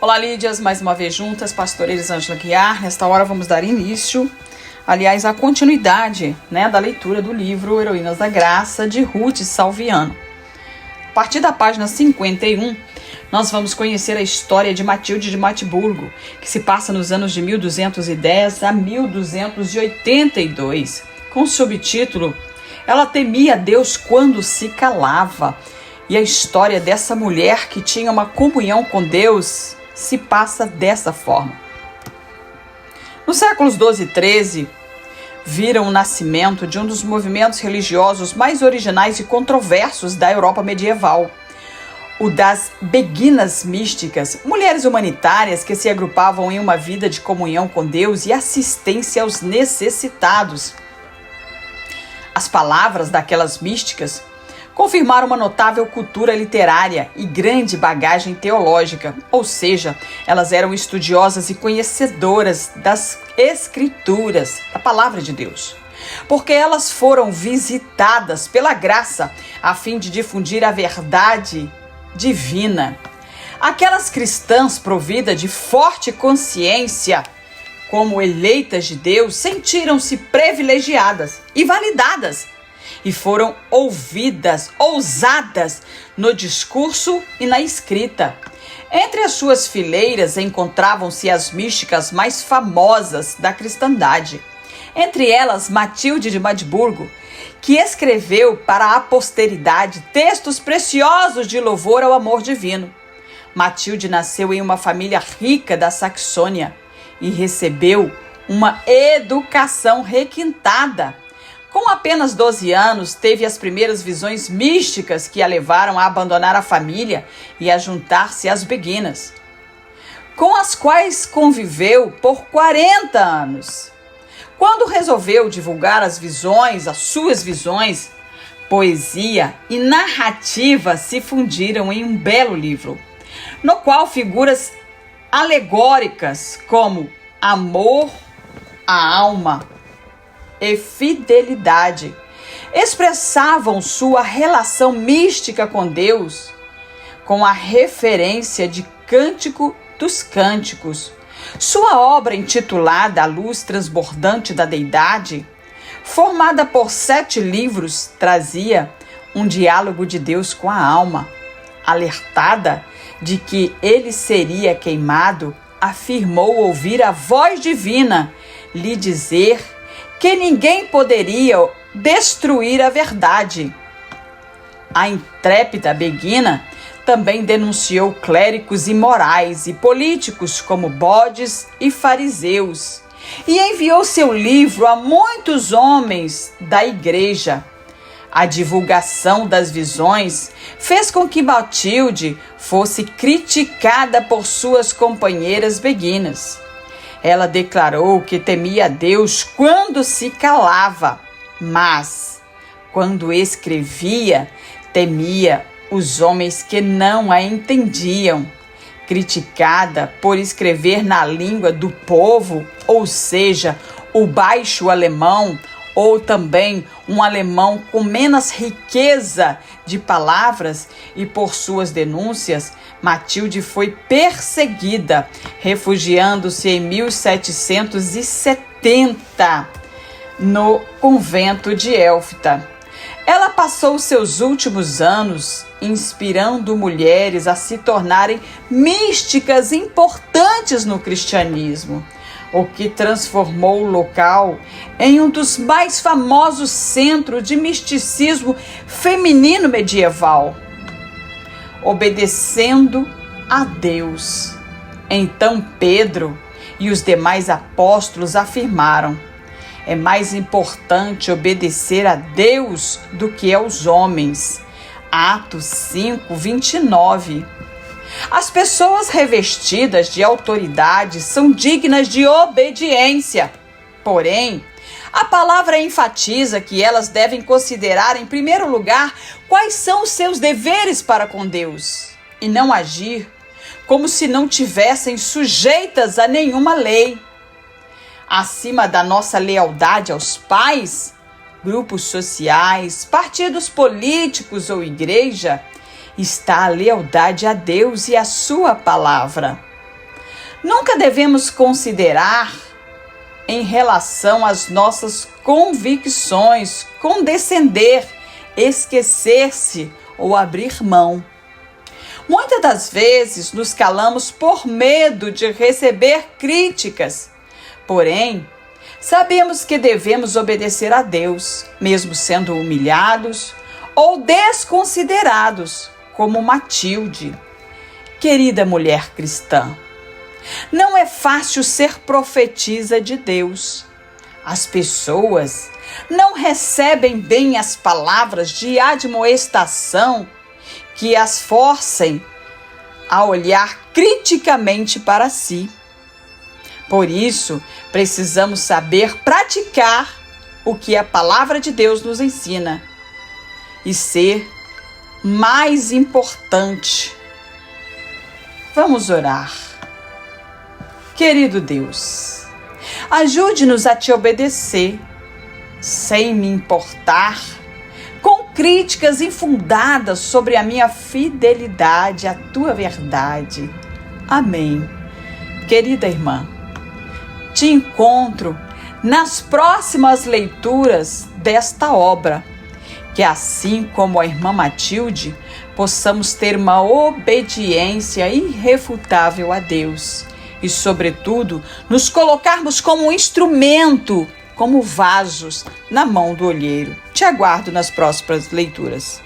Olá, Lídias, mais uma vez juntas, pastora Elisângela Guiar. Nesta hora vamos dar início, aliás, à continuidade, da leitura do livro Heroínas da Graça, de Ruth Salviano. A partir da página 51, nós vamos conhecer a história de Matilde de Magdeburgo, que se passa nos anos de 1210 a 1282, com o subtítulo Ela temia Deus quando se calava. E a história dessa mulher que tinha uma comunhão com Deus se passa dessa forma. Nos séculos 12 e 13, viram o nascimento de um dos movimentos religiosos mais originais e controversos da Europa medieval, o das beguinas místicas, mulheres humanitárias que se agrupavam em uma vida de comunhão com Deus e assistência aos necessitados. As palavras daquelas místicas confirmaram uma notável cultura literária e grande bagagem teológica, ou seja, elas eram estudiosas e conhecedoras das Escrituras, da Palavra de Deus, porque elas foram visitadas pela graça a fim de difundir a verdade divina. Aquelas cristãs providas de forte consciência, como eleitas de Deus, sentiram-se privilegiadas e validadas, e foram ouvidas, ousadas no discurso e na escrita. Entre as suas fileiras encontravam-se as místicas mais famosas da cristandade. Entre elas, Matilde de Magdeburgo, que escreveu para a posteridade textos preciosos de louvor ao amor divino. Matilde nasceu em uma família rica da Saxônia e recebeu uma educação requintada. Com apenas 12 anos, teve as primeiras visões místicas que a levaram a abandonar a família e a juntar-se às beguinas, com as quais conviveu por 40 anos. Quando resolveu divulgar as suas visões, poesia e narrativa se fundiram em um belo livro, no qual figuras alegóricas como amor, a alma e fidelidade expressavam sua relação mística com Deus, com a referência de Cântico dos Cânticos. Sua obra intitulada A Luz Transbordante da Deidade, formada por 7 livros, trazia um diálogo de Deus com a alma. Alertada de que ele seria queimado, afirmou ouvir a voz divina lhe dizer que ninguém poderia destruir a verdade. A intrépida beguina também denunciou clérigos imorais e políticos como bodes e fariseus e enviou seu livro a muitos homens da igreja. A divulgação das visões fez com que Matilde fosse criticada por suas companheiras beguinas. Ela declarou que temia a Deus quando se calava, mas, quando escrevia, temia os homens que não a entendiam. Criticada por escrever na língua do povo, ou seja, o baixo alemão, ou também um alemão com menos riqueza de palavras, e por suas denúncias, Matilde foi perseguida, refugiando-se em 1770 no convento de Elfta. Ela passou seus últimos anos inspirando mulheres a se tornarem místicas importantes no cristianismo, o que transformou o local em um dos mais famosos centros de misticismo feminino medieval. Obedecendo a Deus. Então Pedro e os demais apóstolos afirmaram: é mais importante obedecer a Deus do que aos homens. Atos 5, 29. As pessoas revestidas de autoridade são dignas de obediência. Porém, a palavra enfatiza que elas devem considerar, em primeiro lugar, quais são os seus deveres para com Deus e não agir como se não tivessem sujeitas a nenhuma lei. Acima da nossa lealdade aos pais, grupos sociais, partidos políticos ou igreja, está a lealdade a Deus e a sua palavra. Nunca devemos considerar em relação às nossas convicções, condescender, esquecer-se ou abrir mão. Muitas das vezes nos calamos por medo de receber críticas, porém, sabemos que devemos obedecer a Deus, mesmo sendo humilhados ou desconsiderados, como Matilde. Querida mulher cristã, não é fácil ser profetisa de Deus. As pessoas não recebem bem as palavras de admoestação que as forcem a olhar criticamente para si. Por isso, precisamos saber praticar o que a palavra de Deus nos ensina e ser mais importante. Vamos orar. Querido Deus, ajude-nos a te obedecer, sem me importar com críticas infundadas sobre a minha fidelidade à tua verdade. Amém. Querida irmã, te encontro nas próximas leituras desta obra, que assim como a irmã Matilde, possamos ter uma obediência irrefutável a Deus e, sobretudo, nos colocarmos como um instrumento, como vasos na mão do olheiro. Te aguardo nas próximas leituras.